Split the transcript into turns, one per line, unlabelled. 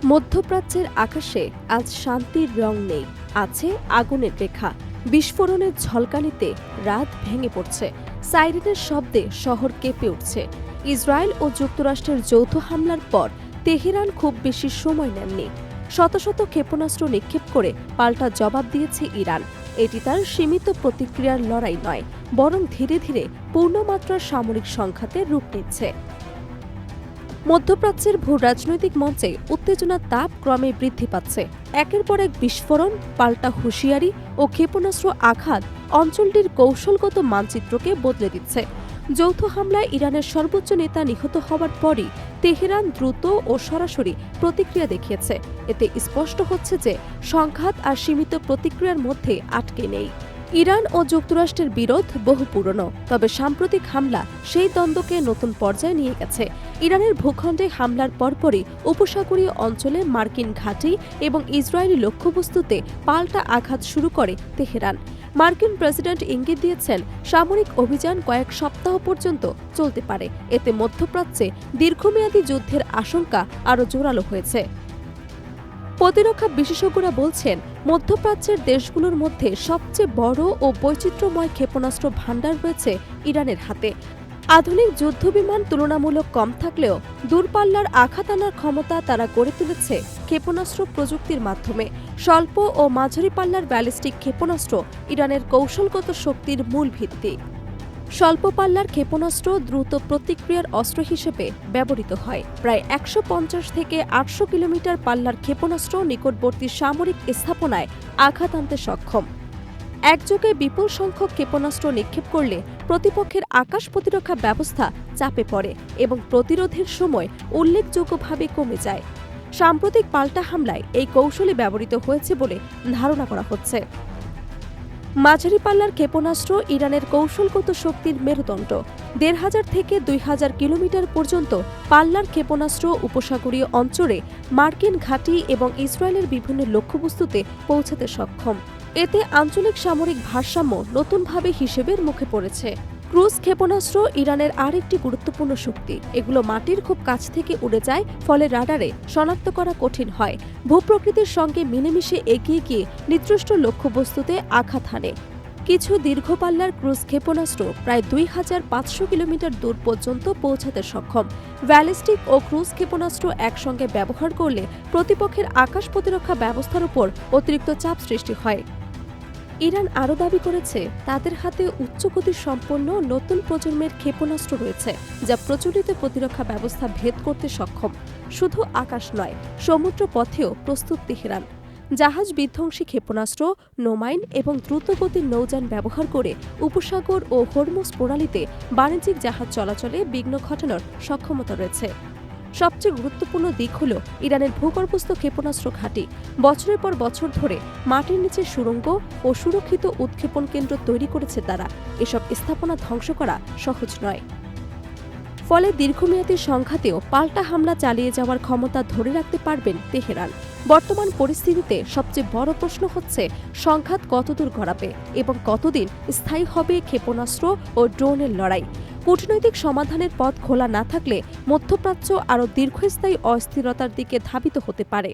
মধ্যপ্রাচ্যের আকাশে আজ শান্তির রং নেই, আছে আগুনের রেখা। বিস্ফোরণের ঝলকানিতে রাত ভেঙে পড়ছে, সাইরেনের শব্দে শহর কেঁপে উঠছে। ইসরায়েল ও যুক্তরাষ্ট্রের যৌথ হামলার পর তেহরান খুব বেশি সময় নেননি। শত শত ক্ষেপণাস্ত্র নিক্ষেপ করে পাল্টা জবাব দিয়েছে ইরান। এটি তার সীমিত প্রতিক্রিয়ার লড়াই নয়, বরং ধীরে ধীরে পূর্ণমাত্রার সামরিক সংঘাতে রূপ নিচ্ছে। মধ্যপ্রাচ্যের ভূ রাজনৈতিক মঞ্চে উত্তেজনার তাপ ক্রমে বৃদ্ধি পাচ্ছে। একের পর এক বিস্ফোরণ, পাল্টা হুঁশিয়ারি ও ক্ষেপণাস্ত্র আঘাত অঞ্চলটির কৌশলগত মানচিত্রকে বদলে দিচ্ছে। যৌথ হামলায় ইরানের সর্বোচ্চ নেতা নিহত হওয়ার পরই তেহরান দ্রুত ও সরাসরি প্রতিক্রিয়া দেখিয়েছে। এতে স্পষ্ট হচ্ছে যে সংঘাত আর সীমিত প্রতিক্রিয়ার মধ্যে আটকে নেই। ইরান ও যুক্তরাষ্ট্রের বিরোধ বহু পুরনো, তবে সাম্প্রতিক হামলা সেই দ্বন্দ্বকে নতুন পর্যায়ে নিয়ে গেছে। ইরানের ভূখণ্ডে হামলার পরপরই উপসাগরীয় অঞ্চলে মার্কিন ঘাঁটি এবং ইসরায়েলি লক্ষ্যবস্তুতে পাল্টা আঘাত শুরু করে তেহরান। মার্কিন প্রেসিডেন্ট ইঙ্গিত দিয়েছেন সামরিক অভিযান কয়েক সপ্তাহ পর্যন্ত চলতে পারে। এতে মধ্যপ্রাচ্যে দীর্ঘমেয়াদী যুদ্ধের আশঙ্কা আরও জোরালো হয়েছে। প্রতিরক্ষা বিশেষজ্ঞরা বলছেন, মধ্যপ্রাচ্যের দেশগুলোর মধ্যে সবচেয়ে বড় ও বৈচিত্র্যময় ক্ষেপণাস্ত্র ভাণ্ডার রয়েছে ইরানের হাতে। আধুনিক যুদ্ধবিমান তুলনামূলক কম থাকলেও দূরপাল্লার আঘাত আনার ক্ষমতা তারা গড়ে তুলেছে ক্ষেপণাস্ত্র প্রযুক্তির মাধ্যমে। স্বল্প ও মাঝারি পাল্লার ব্যালিস্টিক ক্ষেপণাস্ত্র ইরানের কৌশলগত শক্তির মূল ভিত্তি। স্বল্প পাল্লার ক্ষেপণাস্ত্র দ্রুত প্রতিক্রিয়ার অস্ত্র হিসেবে ব্যবহৃত হয়। প্রায় ১৫০ থেকে ৮০০ কিলোমিটার পাল্লার ক্ষেপণাস্ত্র নিকটবর্তী সামরিক স্থাপনায় আঘাত আনতে সক্ষম। একযোগে বিপুল সংখ্যক ক্ষেপণাস্ত্র নিক্ষেপ করলে প্রতিপক্ষের আকাশ প্রতিরক্ষা ব্যবস্থা চাপে পড়ে এবং প্রতিরোধের সময় উল্লেখযোগ্যভাবে কমে যায়। সাম্প্রতিক পাল্টা হামলায় এই কৌশলই ব্যবহৃত হয়েছে বলে ধারণা করা হচ্ছে। মাঝারি পাল্লার ক্ষেপণাস্ত্র ইরানের কৌশলগত শক্তির মেরুদণ্ড। ১৫০০ থেকে ২০০০ কিলোমিটার পর্যন্ত পাল্লার ক্ষেপণাস্ত্র উপসাগরীয় অঞ্চলে মার্কিন ঘাঁটি এবং ইসরায়েলের বিভিন্ন লক্ষ্যবস্তুতে পৌঁছাতে সক্ষম। এতে আঞ্চলিক সামরিক ভারসাম্য নতুনভাবে হিসেবের মুখে পড়েছে। ক্রুজ ক্ষেপণাস্ত্র ইরানের আরেকটি গুরুত্বপূর্ণ শক্তি। এগুলো মাটির খুব কাছ থেকে উড়ে যায়, ফলে রাডারে শনাক্ত করা কঠিন হয়। ভূপ্রকৃতির সঙ্গে মিলেমিশে এগিয়ে গিয়ে নির্দিষ্ট লক্ষ্যবস্তুতে আঘাত হানে। কিছু দীর্ঘপাল্লার ক্রুজ ক্ষেপণাস্ত্র প্রায় ২৫০০ কিলোমিটার দূর পর্যন্ত পৌঁছাতে সক্ষম। ব্যালিস্টিক ও ক্রুজ ক্ষেপণাস্ত্র একসঙ্গে ব্যবহার করলে প্রতিপক্ষের আকাশ প্রতিরক্ষা ব্যবস্থার উপর অতিরিক্ত চাপ সৃষ্টি হয়। ইরান আরও দাবি করেছে, তাদের হাতে উচ্চগতির সম্পন্ন নতুন প্রজন্মের ক্ষেপণাস্ত্র রয়েছে, যা প্রচলিত প্রতিরক্ষা ব্যবস্থা ভেদ করতে সক্ষম। শুধু আকাশ নয়, সমুদ্র পথেও প্রস্তুত তেহরান। জাহাজ বিধ্বংসী ক্ষেপণাস্ত্র, নোমাইন এবং দ্রুতগতির নৌযান ব্যবহার করে উপসাগর ও হরমুজ প্রণালীতে বাণিজ্যিক জাহাজ চলাচলে বিঘ্ন ঘটানোর সক্ষমতা রয়েছে। সবচেয়ে গুরুত্বপূর্ণ দিক হল ইরানের ভূগর্ভস্থ ক্ষেপণাস্ত্র ঘাঁটি। বছরের পর বছর ধরে মাটির নিচে সুড়ঙ্গ ও সুরক্ষিত উৎক্ষেপণ কেন্দ্র তৈরি করেছে তারা। এসব স্থাপনা ধ্বংস করা সহজ নয়। ফলে দীর্ঘমেয়াদী সংঘাতেও পাল্টা হামলা চালিয়ে যাওয়ার ক্ষমতা ধরে রাখতে পারবেন তেহরান। বর্তমান পরিস্থিতিতে সবচেয়ে বড় প্রশ্ন হচ্ছে, সংঘাত কতদূর গড়াবে এবং কতদিন স্থায়ী হবে ক্ষেপণাস্ত্র ও ড্রোনের লড়াই। কূটনৈতিক সমাধানের পথ খোলা না থাকলে মধ্যপ্রাচ্য আরও দীর্ঘস্থায়ী অস্থিরতার দিকে ধাবিত হতে পারে।